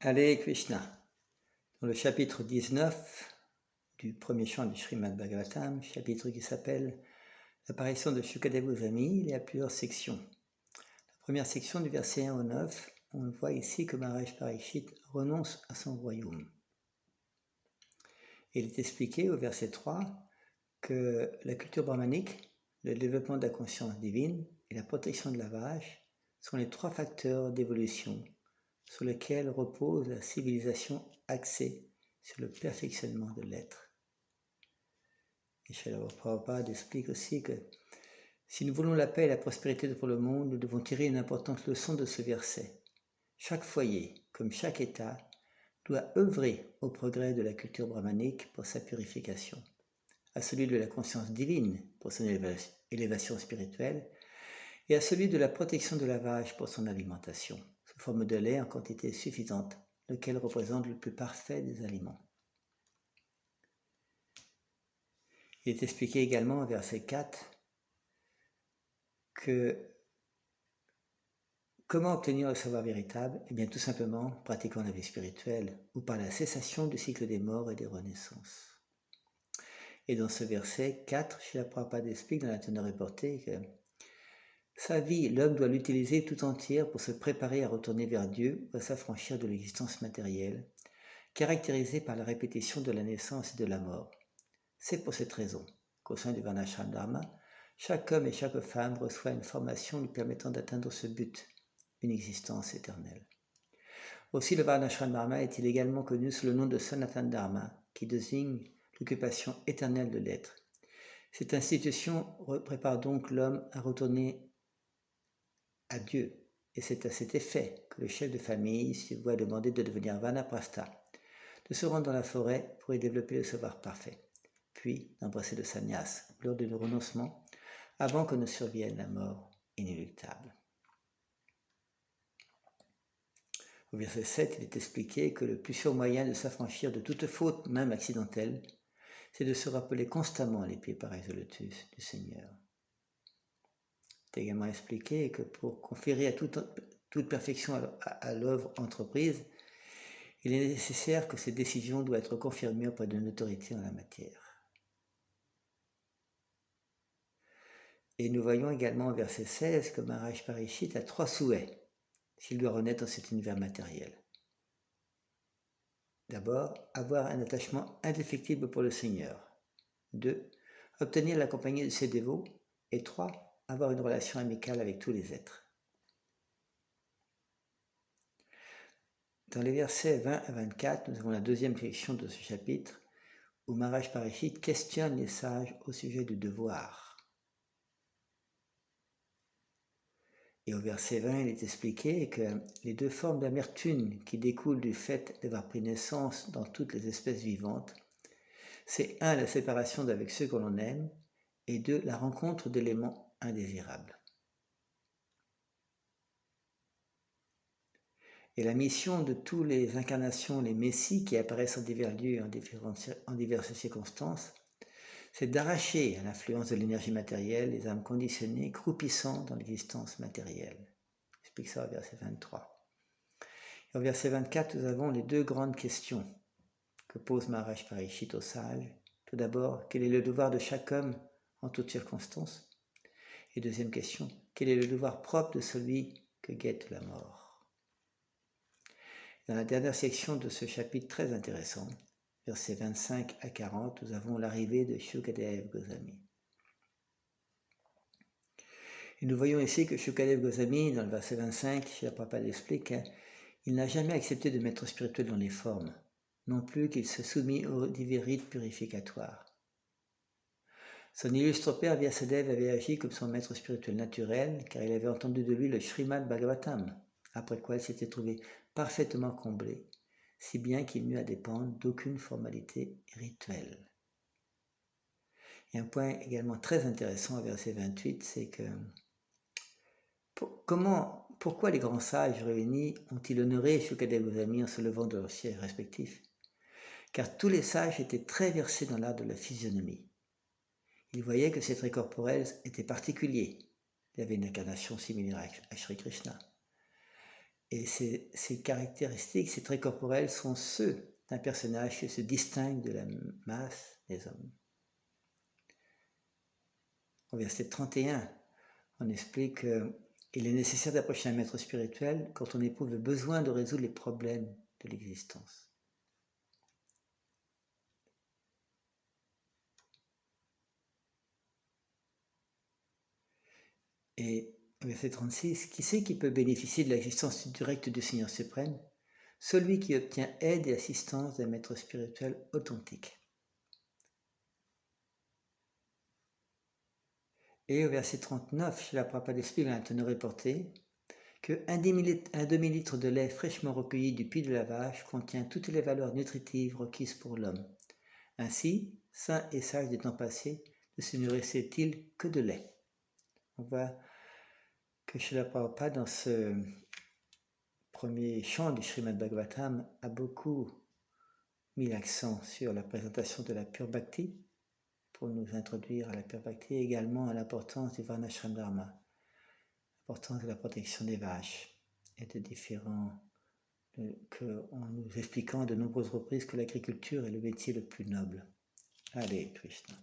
Hare Krishna. Dans le chapitre 19 du premier chant du Srimad Bhagavatam, chapitre qui s'appelle l'apparition de Shukadeva Goswami, il y a plusieurs sections. La première section du verset 1 au 9, on voit ici que Maharaj Parikshit renonce à son royaume. Il est expliqué au verset 3 que la culture brahmanique, le développement de la conscience divine et la protection de la vache sont les trois facteurs d'évolution sur lesquels repose la civilisation axée sur le perfectionnement de l'être. Et Srila Prabhupada explique aussi que si nous voulons la paix et la prospérité pour le monde, nous devons tirer une importante leçon de ce verset. Chaque foyer, comme chaque État, doit œuvrer au progrès de la culture brahmanique pour sa purification, à celui de la conscience divine pour son élévation spirituelle, et à celui de la protection de la vache pour son alimentation, sous forme de lait en quantité suffisante, lequel représente le plus parfait des aliments. Il est expliqué également au verset 4 que comment obtenir le savoir véritable? Eh bien tout simplement pratiquant la vie spirituelle ou par la cessation du cycle des morts et des renaissances. Et dans ce verset 4, Srila Prabhupada explique dans la teneur reportée que sa vie, l'homme doit l'utiliser tout entière pour se préparer à retourner vers Dieu ou à s'affranchir de l'existence matérielle, caractérisée par la répétition de la naissance et de la mort. C'est pour cette raison qu'au sein du Varnashram Dharma, chaque homme et chaque femme reçoit une formation lui permettant d'atteindre ce but, une existence éternelle. Aussi, le Varnashram Dharma est-il également connu sous le nom de Sanatana Dharma, qui désigne l'occupation éternelle de l'être. Cette institution prépare donc l'homme à retourner à Dieu, et c'est à cet effet que le chef de famille se voit demander de devenir Vanaprastha, de se rendre dans la forêt pour y développer le savoir parfait, puis d'embrasser le sannyas lors du renoncement, avant que ne survienne la mort inéluctable. Au verset 7, il est expliqué que le plus sûr moyen de s'affranchir de toute faute, même accidentelle, c'est de se rappeler constamment les pieds pareils au lotus du Seigneur. Il est également expliqué que pour conférer à toute perfection à l'œuvre entreprise, il est nécessaire que ces décisions doivent être confirmées auprès d'une autorité en la matière. Et nous voyons également au verset 16 que Maharaj Parikshit a trois souhaits s'il doit renaître dans cet univers matériel. D'abord, avoir un attachement indéfectible pour le Seigneur. 2. Obtenir la compagnie de ses dévots. Et 3. Avoir une relation amicale avec tous les êtres. Dans les versets 20 à 24, nous avons la deuxième section de ce chapitre où Maharaj Parikshit questionne les sages au sujet du devoir. Et au verset 20, il est expliqué que les deux formes d'amertume qui découlent du fait d'avoir pris naissance dans toutes les espèces vivantes, c'est 1. La séparation d'avec ceux que l'on aime, et 2. La rencontre d'éléments indésirables. Et la mission de toutes les incarnations, les messies qui apparaissent en divers lieux, en diverses circonstances, c'est d'arracher à l'influence de l'énergie matérielle les âmes conditionnées, croupissant dans l'existence matérielle. J'explique ça au verset 23. Et au verset 24, nous avons les deux grandes questions que pose Maharaj Parikshit aux sages. Tout d'abord, quel est le devoir de chaque homme en toutes circonstances? Et deuxième question, quel est le devoir propre de celui que guette la mort? Dans la dernière section de ce chapitre très intéressant, versets 25 à 40, nous avons l'arrivée de Shukadeva Goswami. Et nous voyons ici que Shukadeva Goswami, dans le verset 25, Srila Prabhupada explique, il n'a jamais accepté de maître spirituel dans les formes, non plus qu'il se soumit aux divers rites purificatoires. Son illustre père Vyasadeva avait agi comme son maître spirituel naturel, car il avait entendu de lui le Srimad Bhagavatam, après quoi il s'était trouvé parfaitement comblé, si bien qu'il n'eut à dépendre d'aucune formalité rituelle. Et un point également très intéressant au verset 28, c'est que pourquoi les grands sages réunis ont-ils honoré Shukadeva Goswami en se levant de leurs sièges respectifs? Car tous les sages étaient très versés dans l'art de la physionomie. Ils voyaient que ces traits corporels étaient particuliers. Il y avait une incarnation similaire à Shri Krishna. Et ces caractéristiques, ces traits corporels sont ceux d'un personnage qui se distingue de la masse des hommes. Au verset 31, on explique qu'il est nécessaire d'approcher un maître spirituel quand on éprouve le besoin de résoudre les problèmes de l'existence. Et verset 36, qui c'est qui peut bénéficier de l'existence directe du Seigneur suprême? Celui qui obtient aide et assistance d'un maître spirituel authentique. Et au verset 39, chez la Prabhupada explique dans la teneur reportée qu'un demi-litre de lait fraîchement recueilli du puits de la vache contient toutes les valeurs nutritives requises pour l'homme. Ainsi, saint et sage des temps passés, ne se nourrissait-il que de lait. On voit que chez la Prabhupada, dans ce premier chant du Srimad Bhagavatam, a beaucoup mis l'accent sur la présentation de la pure bhakti, pour nous introduire à la pure bhakti, et également à l'importance du Varnashram Dharma, l'importance de la protection des vaches et de différents, en nous expliquant de nombreuses reprises que l'agriculture est le métier le plus noble. Allez, Krishna.